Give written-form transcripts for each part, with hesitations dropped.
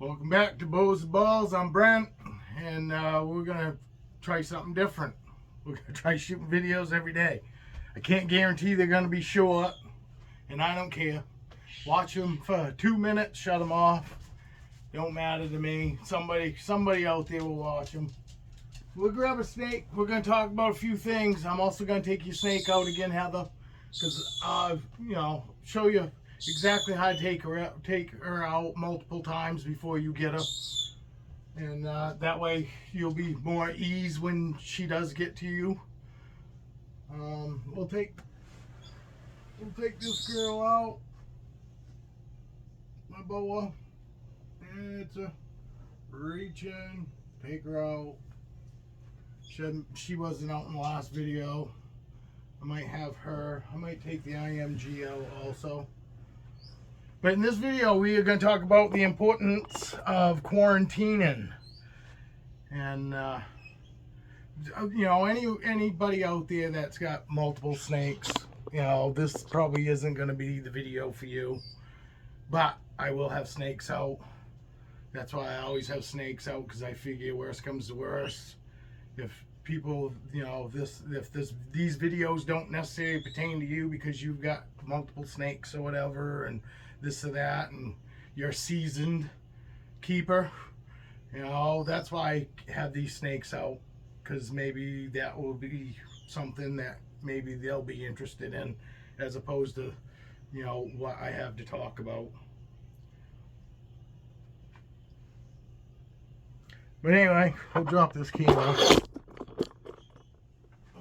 Welcome back to Bows and Balls. I'm Brent, and we're gonna try something different. We're gonna try shooting videos every day. I can't guarantee they're gonna be short, and I don't care. Watch them for 2 minutes, shut them off. Don't matter to me. Somebody out there will watch them. We'll grab a snake. We're gonna talk about a few things. I'm also gonna take your snake out again, Heather, because show you exactly how to take her out multiple times before you get her, and that way you'll be more ease when she does get to you. We'll take this girl out, my boa. It's a reach in, take her out. She wasn't out in the last video. I might have her. I might take the IMG out also. But in this video, we are going to talk about the importance of quarantining. And, anybody out there that's got multiple snakes, this probably isn't going to be the video for you. But I will have snakes out. That's why I always have snakes out, because I figure worst comes to worst. If people, these videos don't necessarily pertain to you because you've got multiple snakes or whatever, and this or that, and you're a seasoned keeper, that's why I have these snakes out, because maybe that will be something that maybe they'll be interested in, as opposed to, what I have to talk about. But anyway, we'll drop this camera.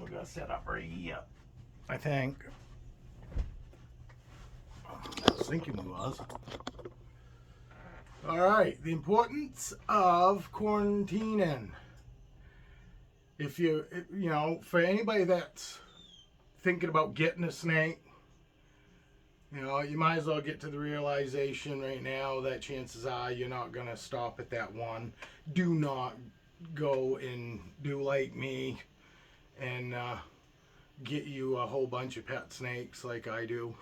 We're gonna set up right here, I think. I was thinking we was. All right, the importance of quarantining. If for anybody that's thinking about getting a snake, you might as well get to the realization right now that chances are you're not going to stop at that one. Do not go and do like me and get you a whole bunch of pet snakes like I do.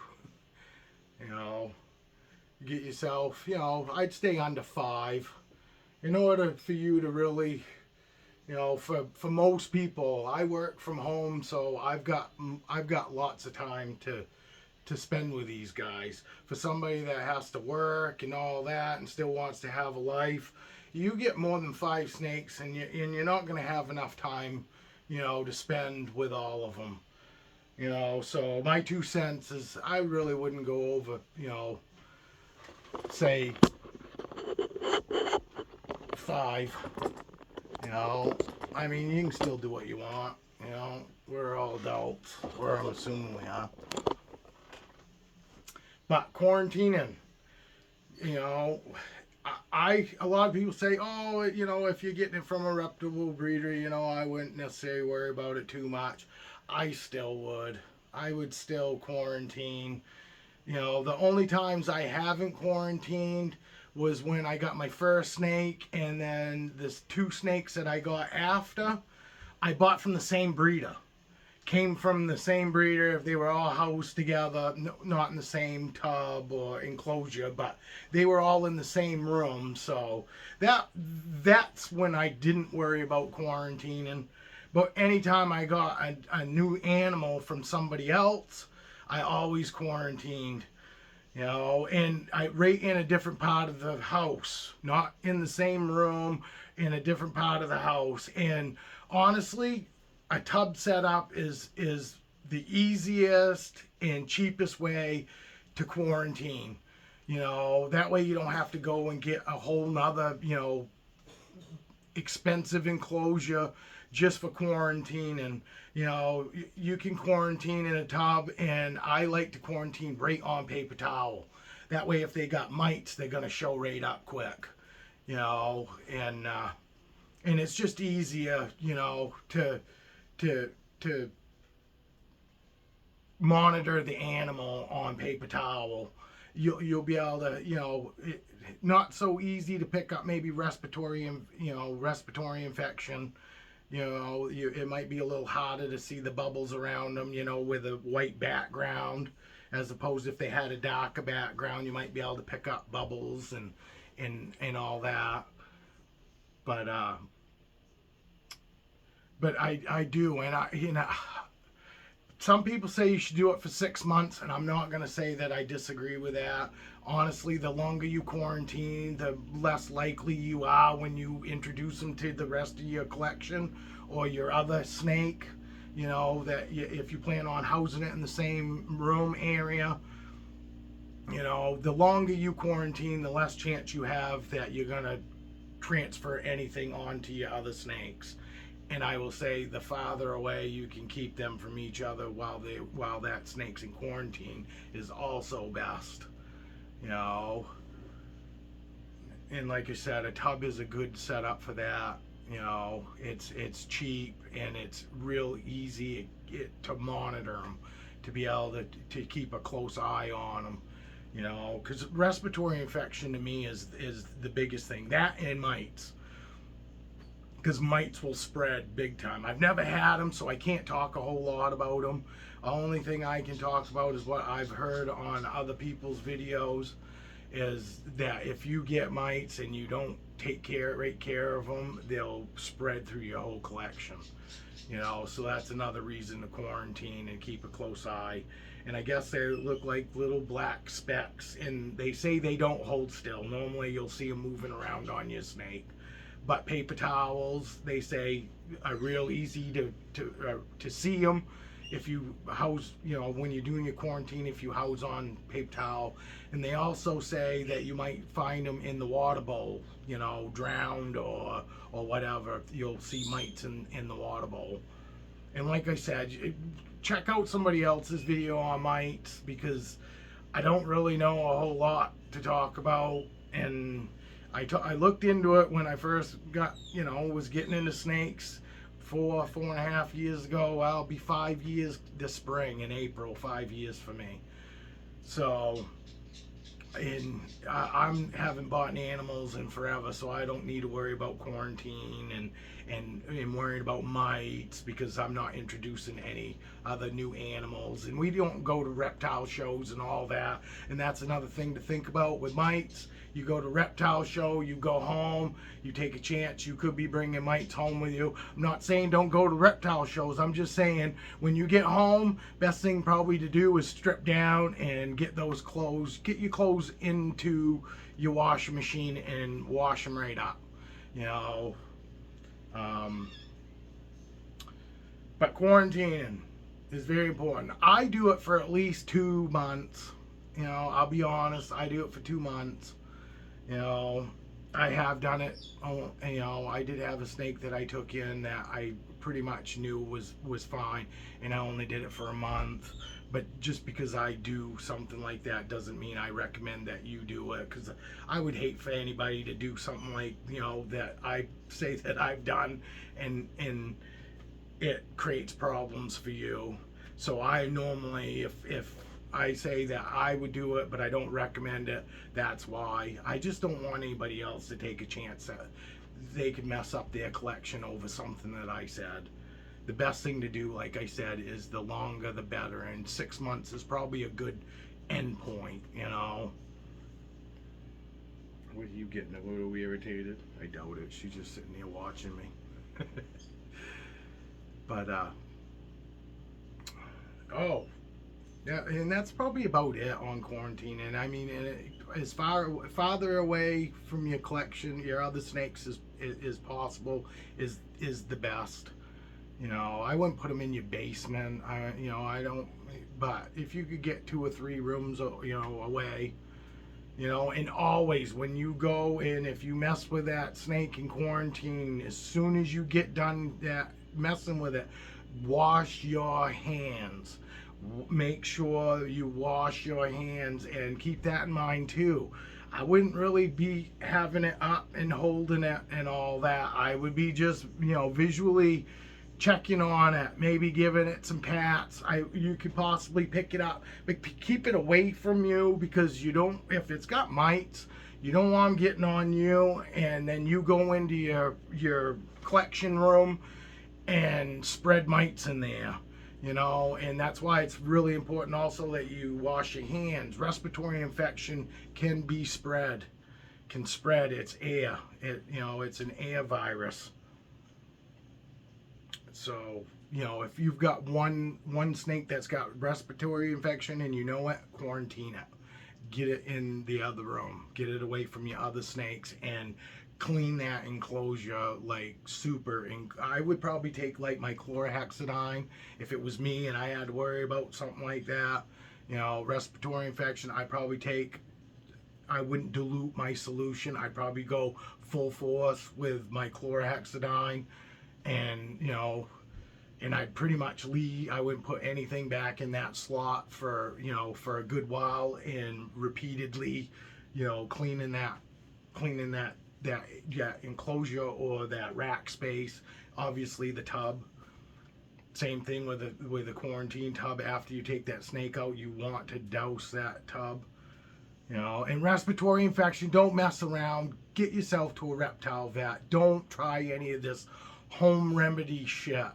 Get yourself, I'd stay under 5 in order for you to really, for most people. I work from home, so I've got lots of time to spend with these guys. For somebody that has to work and all that and still wants to have a life, you get more than 5 snakes and you're not going to have enough time, to spend with all of them. So my 2 cents is I really wouldn't go over, say 5. I mean, you can still do what you want. We're all adults, or I'm assuming we are. But quarantining, a lot of people say, oh, if you're getting it from a reputable breeder, I wouldn't necessarily worry about it too much. I still would. I would still quarantine. The only times I haven't quarantined was when I got my first snake, and then the 2 snakes that I got after, I bought from the same breeder. Came from the same breeder. If they were all housed together, not in the same tub or enclosure, but they were all in the same room. So that's when I didn't worry about quarantining. But anytime I got a new animal from somebody else, I always quarantined. And I right in a different part of the house, not in the same room, in a different part of the house. And honestly, a tub setup is the easiest and cheapest way to quarantine. That way you don't have to go and get a whole nother, expensive enclosure just for quarantine. And you can quarantine in a tub, and I like to quarantine right on paper towel. That way if they got mites, they're going to show right up quick. And it's just easier, to monitor the animal on paper towel. You'll be able to, not so easy to pick up maybe respiratory infection. It might be a little harder to see the bubbles around them, with a white background, as opposed if they had a darker background, you might be able to pick up bubbles and and all that. But I do, and some people say you should do it for 6 months, and I'm not going to say that I disagree with that. Honestly, the longer you quarantine, the less likely you are when you introduce them to the rest of your collection or your other snake. You know, that if you plan on housing it in the same room area, you know, the longer you quarantine, the less chance you have that you're going to transfer anything onto your other snakes. And I will say, the farther away you can keep them from each other while that snake's in quarantine is also best. You know, and like I said, a tub is a good setup for that. You know, it's cheap and it's real easy to monitor them, to be able to keep a close eye on them. You know, because respiratory infection to me is the biggest thing. That and mites. Because mites will spread big time. I've never had them, so I can't talk a whole lot about them. The only thing I can talk about is what I've heard on other people's videos, is that if you get mites and you don't take right care of them, they'll spread through your whole collection. You know, so that's another reason to quarantine and keep a close eye. And I guess they look like little black specks, and they say they don't hold still. Normally you'll see them moving around on your snake. But paper towels, they say, are real easy to see them if you house, you know, when you're doing your quarantine, if you house on paper towel. And they also say that you might find them in the water bowl, you know, drowned or whatever. You'll see mites in the water bowl. And like I said, check out somebody else's video on mites, because I don't really know a whole lot to talk about. And I looked into it when I first got, you know, was getting into snakes 4.5 years ago. Well, it'll be 5 years this spring in April, 5 years for me. So, and I haven't bought any animals in forever, so I don't need to worry about quarantine and worrying about mites, because I'm not introducing any other new animals. And we don't go to reptile shows and all that. And that's another thing to think about with mites. You go to reptile show, you go home, you take a chance, you could be bringing mites home with you. I'm not saying don't go to reptile shows. I'm just saying, when you get home, best thing probably to do is strip down and get those clothes, get your clothes into your washing machine and wash them right up. You know, but quarantining is very important. I do it for at least 2 months. You know, I'll be honest, I do it for 2 months. You know, I have done it. You know, I did have a snake that I took in that I pretty much knew was fine, and I only did it for a month. But just because I do something like that doesn't mean I recommend that you do it, because I would hate for anybody to do something like, you know, that I say that I've done, and it creates problems for you. So I normally, if I say that I would do it, but I don't recommend it, that's why. I just don't want anybody else to take a chance that they could mess up their collection over something that I said. The best thing to do, like I said, is the longer the better, and 6 months is probably a good end point, you know. What are you getting? A little irritated? I doubt it. She's just sitting there watching me. But, oh, yeah, and that's probably about it on quarantine. And I mean, as farther away from your collection, your other snakes is possible, is the best. You know, I wouldn't put them in your basement. I don't. But if you could get 2 or 3 rooms, you know, away, you know, and always when you go in, if you mess with that snake in quarantine, as soon as you get done messing with it, wash your hands. Make sure you wash your hands, and keep that in mind too. I wouldn't really be having it up and holding it and all that. I would be just, you know, visually checking on it, maybe giving it some pats. You could possibly pick it up, but keep it away from you, because you don't, if it's got mites, you don't want them getting on you, and then you go into your collection room and spread mites in there. You know, and that's why it's really important also that you wash your hands. Respiratory infection can be spread. can spread. It's air. It's an air virus. So, if you've got one snake that's got respiratory infection and you know it, quarantine it. Get it in the other room. Get it away from your other snakes and clean that enclosure like super. And I would probably take like my chlorhexidine if it was me and I had to worry about something like that. Respiratory infection. I wouldn't dilute my solution. I'd probably go full force with my chlorhexidine, and and I'd pretty much leave. I wouldn't put anything back in that slot for a good while, and repeatedly, cleaning that enclosure or that rack space. Obviously, the tub. Same thing with the quarantine tub. After you take that snake out, you want to douse that tub. And respiratory infection, don't mess around. Get yourself to a reptile vet. Don't try any of this home remedy shit.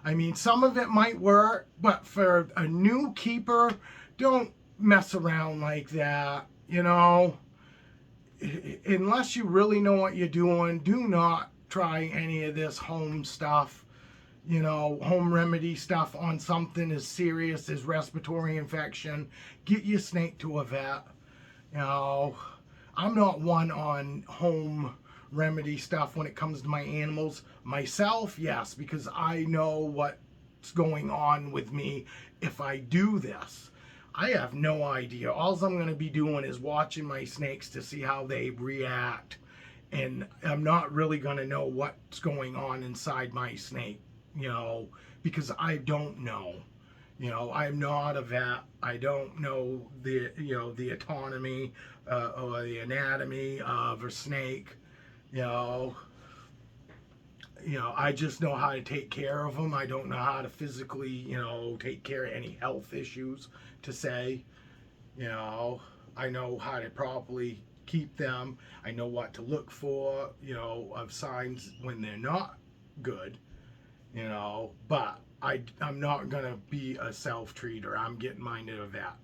I mean, some of it might work, but for a new keeper, don't mess around like that. Unless you really know what you're doing, do not try any of this home stuff. Home remedy stuff on something as serious as respiratory infection. Get your snake to a vet. I'm not one on home remedy stuff when it comes to my animals. Myself, yes, because I know what's going on with me if I do this. I have no idea. All I'm going to be doing is watching my snakes to see how they react. And I'm not really going to know what's going on inside my snake, because I don't know. I'm not a vet. I don't know the autonomy or the anatomy of a snake. I just know how to take care of them. I don't know how to physically, take care of any health issues to say. I know how to properly keep them. I know what to look for, of signs when they're not good, but I'm not going to be a self-treater. I'm getting mine to a vet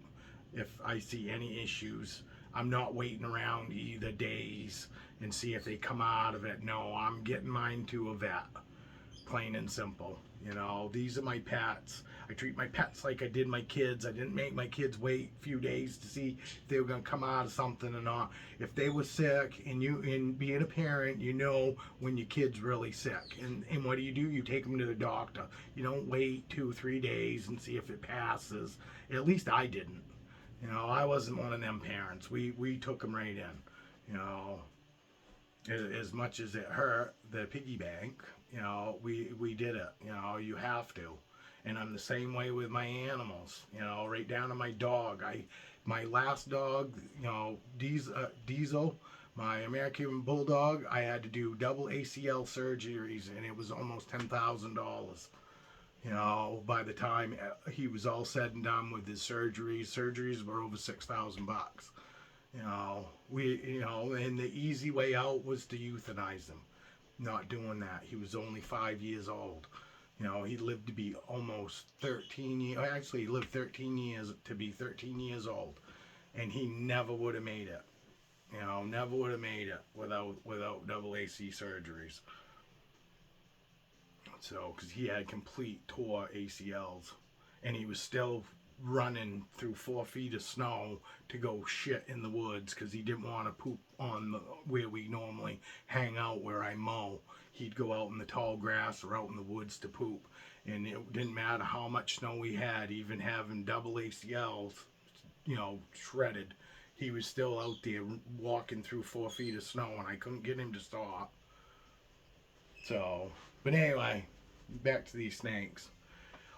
if I see any issues. I'm not waiting around either days and see if they come out of it. No, I'm getting mine to a vet. Plain and simple. These are my pets. I treat my pets like I did my kids. I didn't make my kids wait a few days to see if they were going to come out of something or not. If they were sick, and being a parent, when your kid's really sick. And what do? You take them to the doctor. You don't wait 2-3 days and see if it passes. At least I didn't. I wasn't one of them parents. We took them right in. As much as it hurt, the piggy bank, we did it. You have to. And I'm the same way with my animals, right down to my dog. My last dog, Diesel, my American Bulldog, I had to do double ACL surgeries, and it was almost $10,000. By the time he was all said and done with his surgeries were over $6,000. And the easy way out was to euthanize him. Not doing that. He was only 5 years old. He lived to be almost 13 years. Actually, he lived 13 years to be 13 years old. And he never would have made it. Never would have made it without double AC surgeries. So, because he had complete tore ACLs. And he was still running through 4 feet of snow to go shit in the woods because he didn't want to poop on where we normally hang out, where I mow. He'd go out in the tall grass or out in the woods to poop, and it didn't matter how much snow we had, even having double ACLs, shredded. He was still out there walking through 4 feet of snow, and I couldn't get him to stop. So, but anyway, back to these snakes.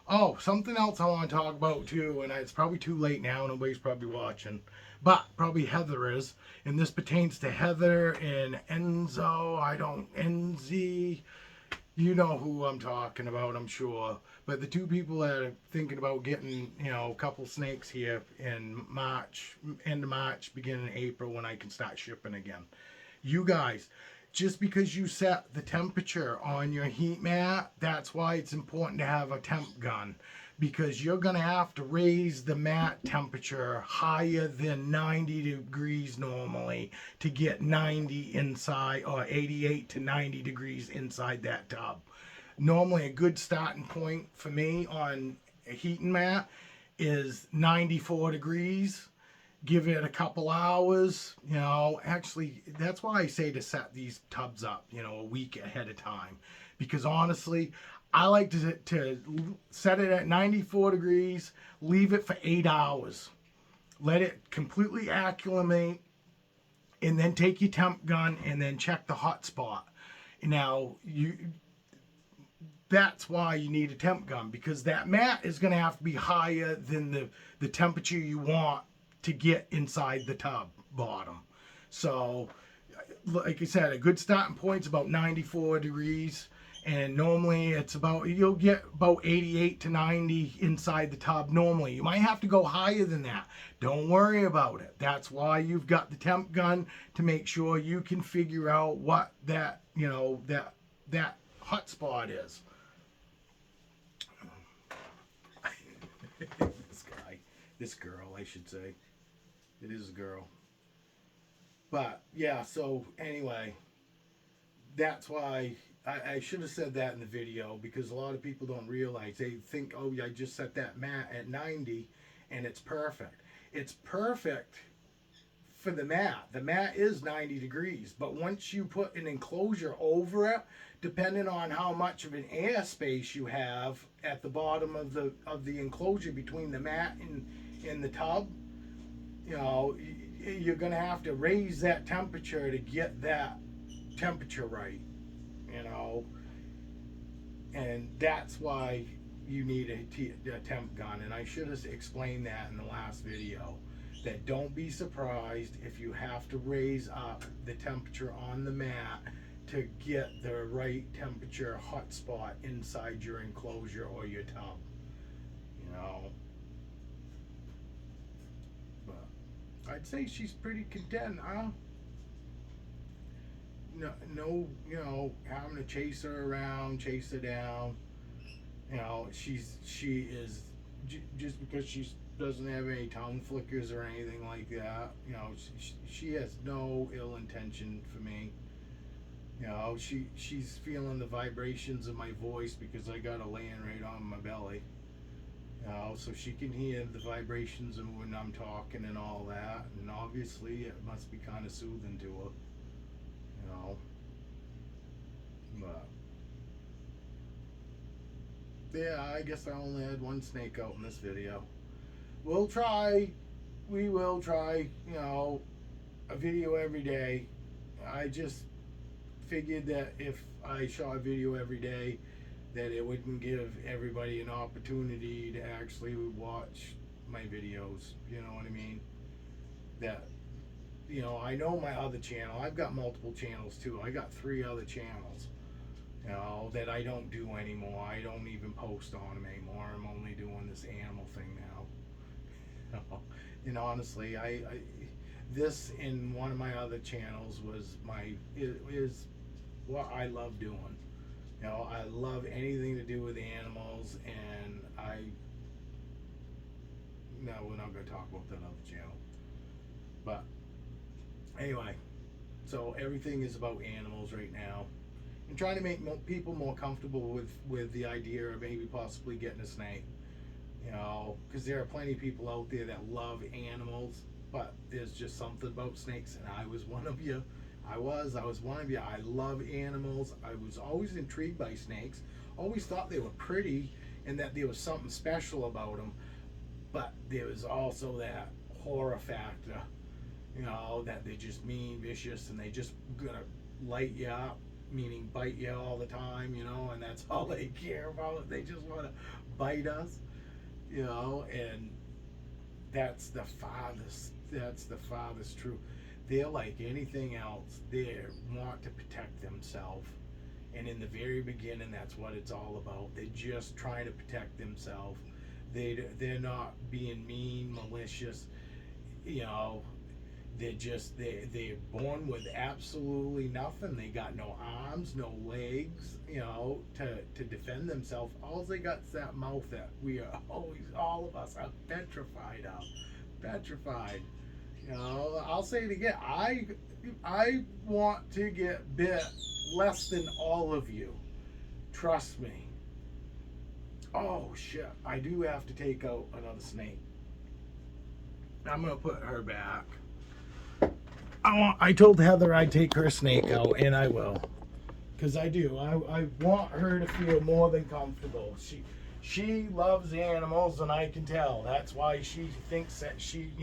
Oh, something else I want to talk about too, and it's probably too late now, nobody's probably watching, but probably Heather is, and this pertains to Heather and Enzy, you know who I'm talking about, I'm sure, but the two people that are thinking about getting, a couple snakes here in March, end of March, beginning of April, when I can start shipping again. You guys, just because you set the temperature on your heat mat, that's why it's important to have a temp gun. because you're going to have to raise the mat temperature higher than 90 degrees normally to get 90 inside, or 88 to 90 degrees inside that tub. Normally a good starting point for me on a heating mat is 94 degrees. Give it a couple hours, you know. Actually, that's why I say to set these tubs up, you know, a week ahead of time. Because honestly, I like to set it at 94 degrees, leave it for 8 hours. Let it completely acclimate, and then take your temp gun and then check the hot spot. Now, that's why you need a temp gun, because that mat is going to have to be higher than the temperature you want to get inside the tub bottom. So, like I said, a good starting point is about 94 degrees. And normally it's about, you'll get about 88 to 90 inside the tub normally. You might have to go higher than that. Don't worry about it. That's why you've got the temp gun, to make sure you can figure out what that, you know, that hot spot is. This girl, I should say. It is a girl. But yeah, so anyway, that's why I should have said that in the video, because a lot of people don't realize. They think, oh, I just set that mat at 90 and it's perfect. It's perfect for the mat. The mat is 90 degrees, but once you put an enclosure over it, depending on how much of an air space you have at the bottom of the enclosure between the mat and the tub, you know, you're going to have to raise that temperature to get that temperature right, you know. And that's why you need a temp gun. And I should have explained that in the last video, that don't be surprised if you have to raise up the temperature on the mat to get the right temperature hot spot inside your enclosure or your tub, you know. But I'd say she's pretty content, huh? No, you know, having to chase her around, chase her down. You know, she is, just because she doesn't have any tongue flickers or anything like that. You know, she has no ill intention for me. You know, she's feeling the vibrations of my voice, because I got her laying right on my belly. You know, so she can hear the vibrations of when I'm talking and all that. And obviously, it must be kind of soothing to her. You know, but yeah, I guess I only had one snake out in this video. We will try, you know, a video every day. I just figured that if I shot a video every day, that it wouldn't give everybody an opportunity to actually watch my videos. You know what I mean? That, you know, I know my other channel. I've got multiple channels too. I got 3 other channels, you know, that I don't do anymore. I don't even post on them anymore. I'm only doing this animal thing now. And honestly, I this in one of my other channels is what I love doing. You know, I love anything to do with animals, and no, we're not going to talk about that other channel. But anyway, so everything is about animals right now. I'm trying to make people more comfortable with the idea of maybe possibly getting a snake. You know, because there are plenty of people out there that love animals, but there's just something about snakes, and I was one of you. I was one of you. I love animals. I was always intrigued by snakes. Always thought they were pretty and that there was something special about them. But there was also that horror factor, you know, that they're just mean, vicious, and they just gonna light you up, meaning bite you all the time, you know, and that's all they care about. They just want to bite us, you know, and that's the farthest truth. They're like anything else. They want to protect themselves. And in the very beginning, that's what it's all about. They're just trying to protect themselves. They're not being mean, malicious. You know, they're born with absolutely nothing. They got no arms, no legs, to defend themselves. All they got is that mouth that we are always, all of us are petrified of. Petrified. I'll say it again. I want to get bit less than all of you. Trust me. Oh shit! I do have to take out another snake. I'm gonna put her back. I told Heather I'd take her snake out, and I will, because I do. I want her to feel more than comfortable. She loves animals, and I can tell. That's why she thinks that she'd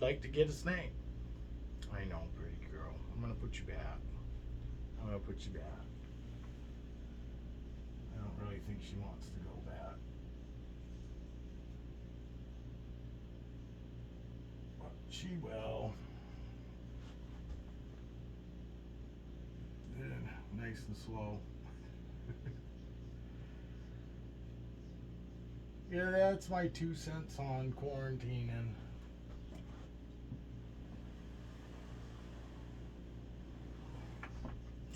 like to get a snake. I know, pretty girl. I'm gonna put you back. I'm gonna put you back. I don't really think she wants to go back. But she will. Nice and slow. Yeah, that's my 2 cents on quarantining.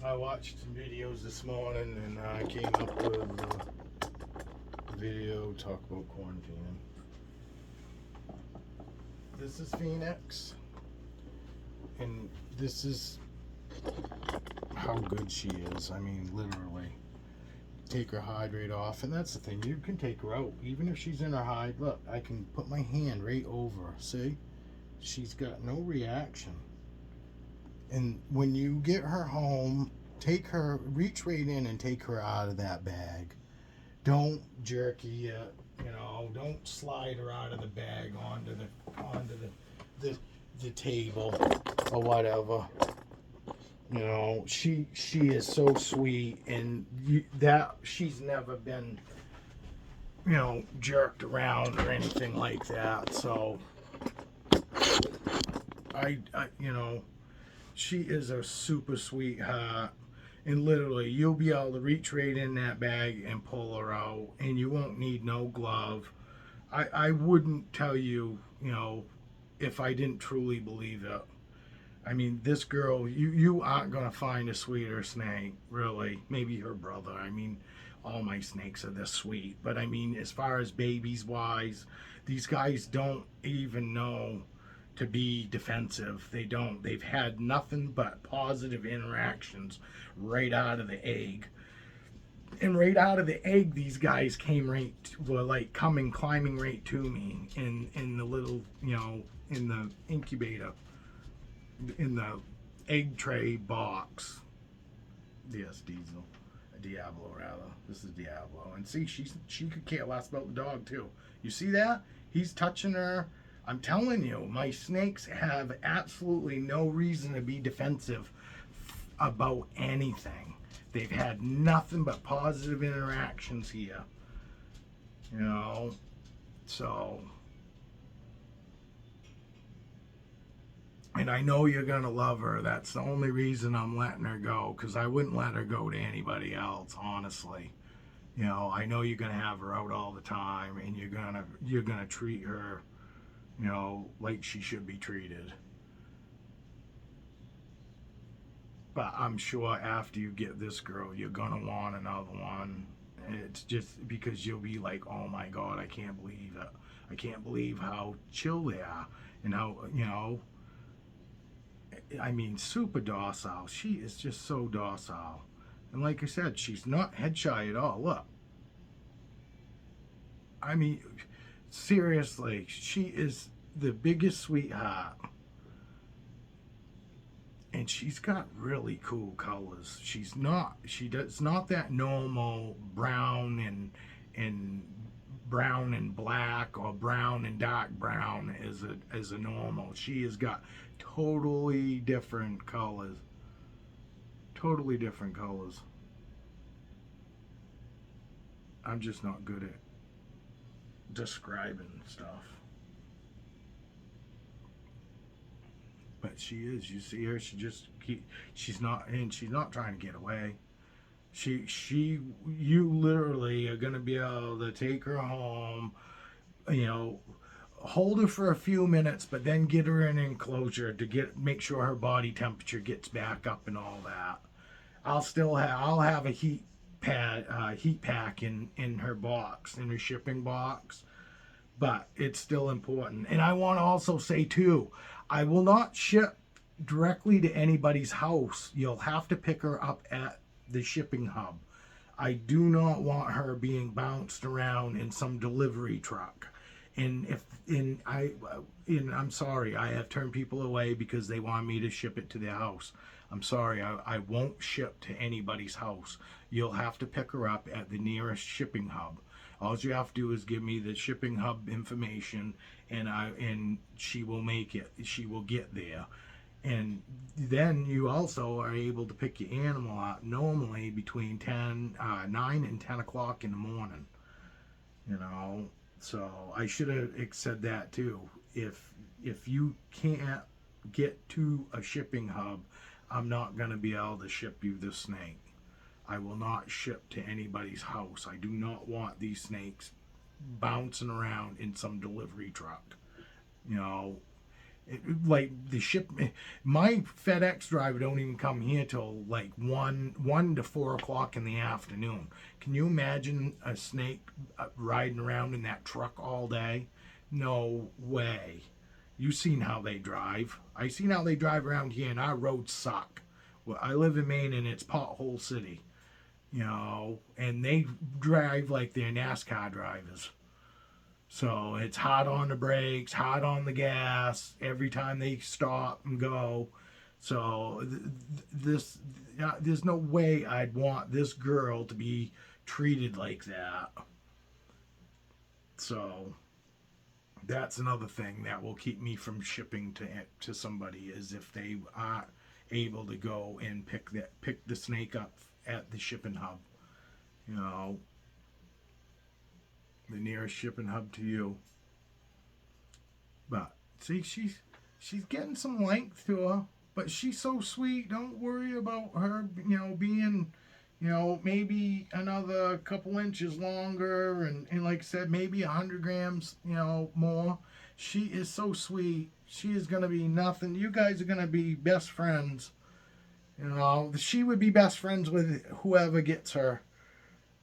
I watched some videos this morning and I came up with a video talk about quarantining. This is Phoenix, and this is how good she is. I mean, literally. Take her hide right off, and that's the thing. You can take her out, even if she's in her hide. Look, I can put my hand right over. See? She's got no reaction. And when you get her home, reach right in and take her out of that bag. Don't jerky it. Don't slide her out of the bag onto the table or whatever. She is so sweet, and she's never been, jerked around or anything like that. So, she is a super sweetheart, and literally, you'll be able to reach right in that bag and pull her out, and you won't need no glove. I wouldn't tell you, if I didn't truly believe it. I mean, this girl, you aren't going to find a sweeter snake, really. Maybe her brother. I mean, all my snakes are this sweet. But I mean, as far as babies wise, these guys don't even know to be defensive. They don't. They've had nothing but positive interactions right out of the egg. And right out of the egg, these guys were like climbing right to me in the little, in the incubator. In the egg tray box. Yes, Diablo rather. This is Diablo. And see, she could care less about the dog too. You see that? He's touching her. I'm telling you, my snakes have absolutely no reason to be defensive about anything. They've had nothing but positive interactions here. So. And I know you're going to love her. That's the only reason I'm letting her go, because I wouldn't let her go to anybody else, honestly. I know you're going to have her out all the time, and you're going to treat her, like she should be treated. But I'm sure after you get this girl, you're going to want another one. It's just because you'll be like, oh my God, I can't believe it. I can't believe how chill they are, and how, I mean, super docile. She is just so docile. And like I said, she's not head shy at all. Look. I mean, seriously, she is the biggest sweetheart. And she's got really cool colors. She's not that normal brown and black or brown and dark brown as a normal. She has got totally different colors. Totally different colors. I'm just not good at describing stuff. But she is. You see her. She's not trying to get away. You literally are gonna be able to take her home, hold her for a few minutes, but then get her in an enclosure to make sure her body temperature gets back up and all that. I'll have a heat pack in her box, in her shipping box, but it's still important. And I want to also say too, I will not ship directly to anybody's house. You'll have to pick her up at the shipping hub. I do not want her being bounced around in some delivery truck. And I'm sorry, I have turned people away because they want me to ship it to their house. I'm sorry, I won't ship to anybody's house. You'll have to pick her up at the nearest shipping hub. All you have to do is give me the shipping hub information, and she will make it. She will get there. And then you also are able to pick your animal up normally between 9 and 10 o'clock in the morning. You know, so I should have said that too. If you can't get to a shipping hub, I'm not going to be able to ship you the snake. I will not ship to anybody's house. I do not want these snakes bouncing around in some delivery truck. You know, like my FedEx driver don't even come here till like 1 to 4 o'clock in the afternoon. Can you imagine a snake riding around in that truck all day? No way. You seen how they drive. I seen how they drive around here, and our roads suck. Well, I live in Maine, and it's pothole city, you know, and they drive like they're NASCAR drivers. So it's hot on the brakes, hot on the gas every time they stop and go. So there's no way I'd want this girl to be treated like that. So that's another thing that will keep me from shipping to somebody, is if they aren't able to go and pick the snake up at the shipping hub. You know, the nearest shipping hub to you. But see, she's getting some length to her, but she's so sweet. Don't worry about her, you know, being, you know, maybe another couple inches longer, and like I said, maybe 100 grams, you know, more. She is so sweet. She is gonna be nothing. You guys are gonna be best friends. You know, she would be best friends with whoever gets her.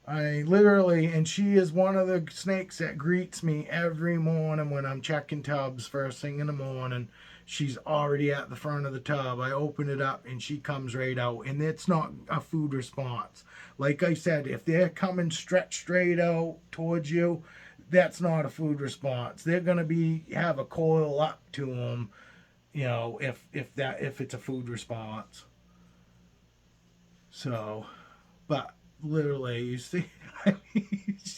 And she is one of the snakes that greets me every morning when I'm checking tubs first thing in the morning. She's already at the front of the tub. I open it up and she comes right out. And it's not a food response. Like I said, if they're coming stretched straight out towards you, that's not a food response. They're gonna have a coil up to them, you know, if it's a food response. So, but literally, you see, I mean,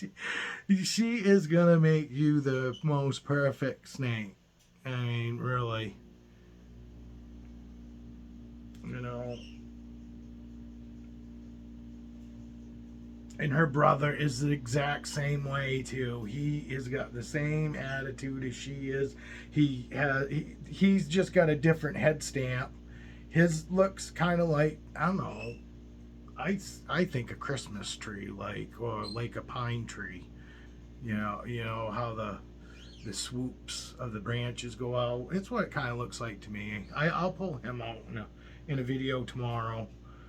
she is gonna make you the most perfect snake. I mean, really, you know. And her brother is the exact same way too. He has got the same attitude as she is. He's just got a different head stamp. His looks kind of like, I don't know, I think a Christmas tree, or like a pine tree. You know how the swoops of the branches go out. It's what it kind of looks like to me. I'll pull him out in a video tomorrow,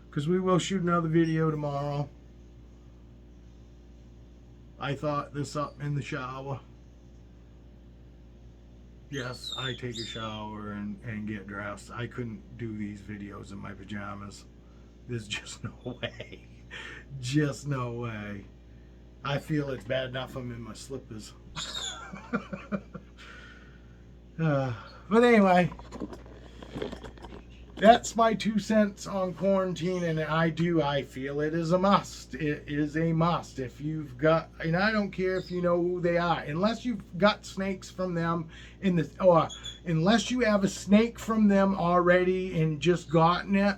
because we will shoot another video tomorrow. I thought this up in the shower. Yes, I take a shower and get dressed. I couldn't do these videos in my pajamas. There's just no way. Just no way. I feel it's bad enough I'm in my slippers. But anyway, that's my 2 cents on quarantine, and I feel it is a must. It is a must. If you've got, and I don't care if you know who they are, unless you've got snakes from them or unless you have a snake from them already and just gotten it,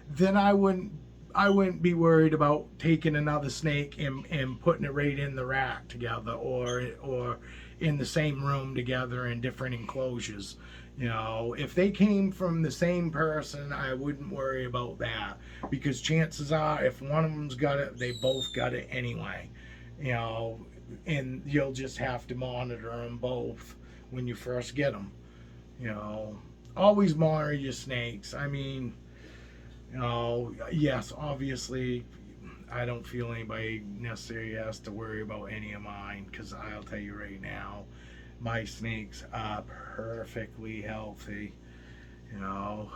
then I wouldn't be worried about taking another snake and putting it right in the rack together, or in the same room together in different enclosures. You know, if they came from the same person, I wouldn't worry about that, because chances are, if one of them's got it, they both got it anyway. You know, and you'll just have to monitor them both when you first get them. You know, always monitor your snakes. I mean, you know, yes, obviously, I don't feel anybody necessarily has to worry about any of mine, because I'll tell you right now, my snakes are perfectly healthy. You know,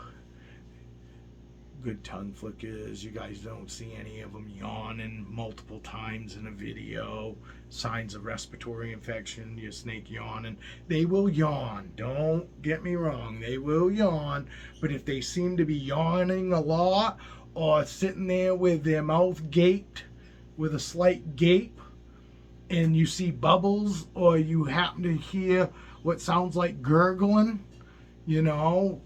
good tongue flickers. You guys don't see any of them yawning multiple times in a video. Signs of respiratory infection, your snake yawning. They will yawn. Don't get me wrong. They will yawn. But if they seem to be yawning a lot or sitting there with their mouth gaped with a slight gape, and you see bubbles, or you happen to hear what sounds like gurgling, you know,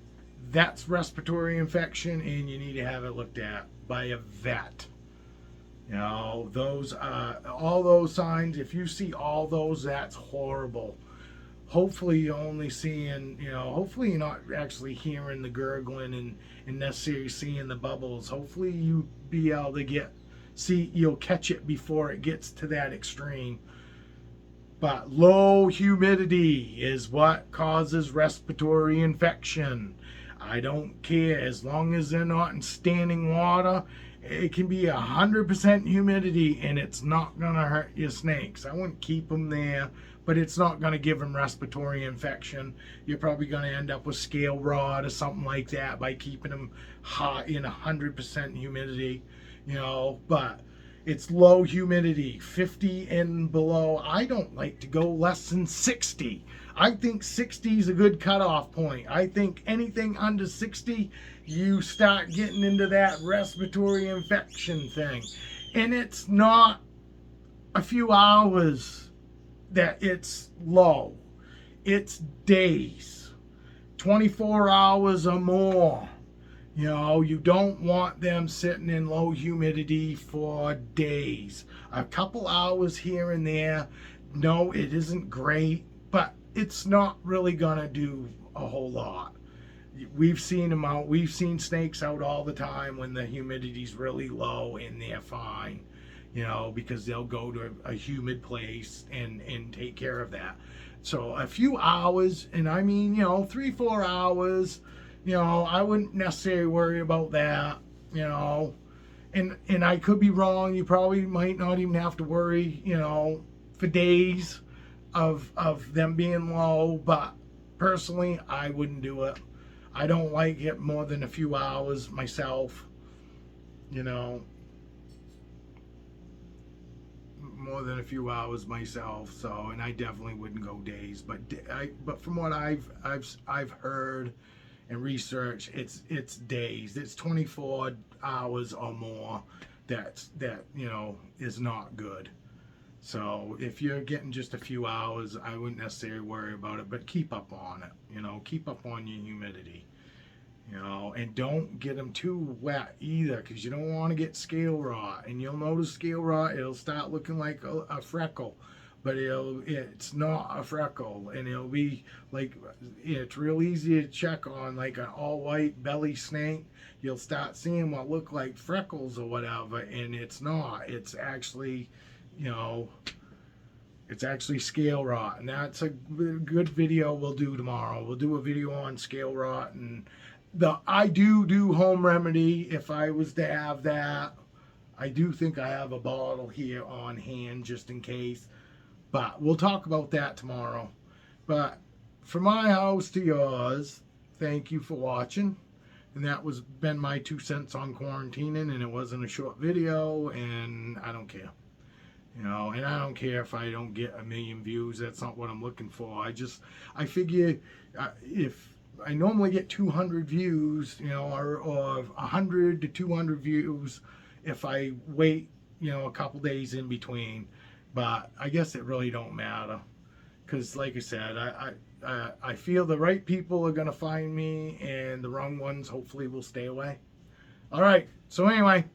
that's respiratory infection, and you need to have it looked at by a vet. You know, those all those signs. If you see all those, that's horrible. Hopefully you're only seeing, you know, hopefully you're not actually hearing the gurgling and necessarily seeing the bubbles. Hopefully you be able to you'll catch it before it gets to that extreme. But low humidity is what causes respiratory infection. I don't care, as long as they're not in standing water. It can be 100% humidity and it's not gonna hurt your snakes. I wouldn't keep them there, but it's not gonna give them respiratory infection. You're probably gonna end up with scale rot or something like that by keeping them hot in 100% humidity, you know. But it's low humidity, 50 and below. I don't like to go less than 60. I think 60 is a good cutoff point. I think anything under 60, you start getting into that respiratory infection thing. And it's not a few hours that it's low. It's days, 24 hours or more. You know, you don't want them sitting in low humidity for days. A couple hours here and there, no, it isn't great, but it's not really gonna do a whole lot. We've seen them out. We've seen snakes out all the time when the humidity's really low, and they're fine, you know, because they'll go to a humid place and take care of that. So a few hours, and I mean, you know, 3-4 hours, you know, I wouldn't necessarily worry about that, you know. And I could be wrong. You probably might not even have to worry, you know, for days of them being low. But personally, I wouldn't do it. I don't like it more than a few hours myself, you know. More than a few hours myself. So, and I definitely wouldn't go days. But from what I've heard and research, it's days. It's 24 hours or more that you know is not good. So if you're getting just a few hours, I wouldn't necessarily worry about it, but keep up on it. You know, keep up on your humidity. You know, and don't get them too wet either, because you don't want to get scale rot. And you'll notice scale rot, it'll start looking like a freckle, but it's not a freckle, and it'll be like, it's real easy to check on, like an all white belly snake. You'll start seeing what look like freckles or whatever, and it's not. It's actually, you know, it's actually scale rot. And that's a good video we'll do tomorrow. We'll do a video on scale rot. And I do home remedy if I was to have that. I do think I have a bottle here on hand just in case. But we'll talk about that tomorrow. But from my house to yours, thank you for watching. And that was been my 2 cents on quarantining, and it wasn't a short video, and I don't care. You know, and I don't care if I don't get 1 million views. That's not what I'm looking for. I figure if I normally get 200 views, you know, or 100 to 200 views if I wait, you know, a couple days in between. But I guess it really don't matter, because like I said, I feel the right people are going to find me, and the wrong ones hopefully will stay away. All right. So anyway,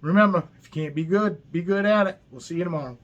remember, if you can't be good at it. We'll see you tomorrow.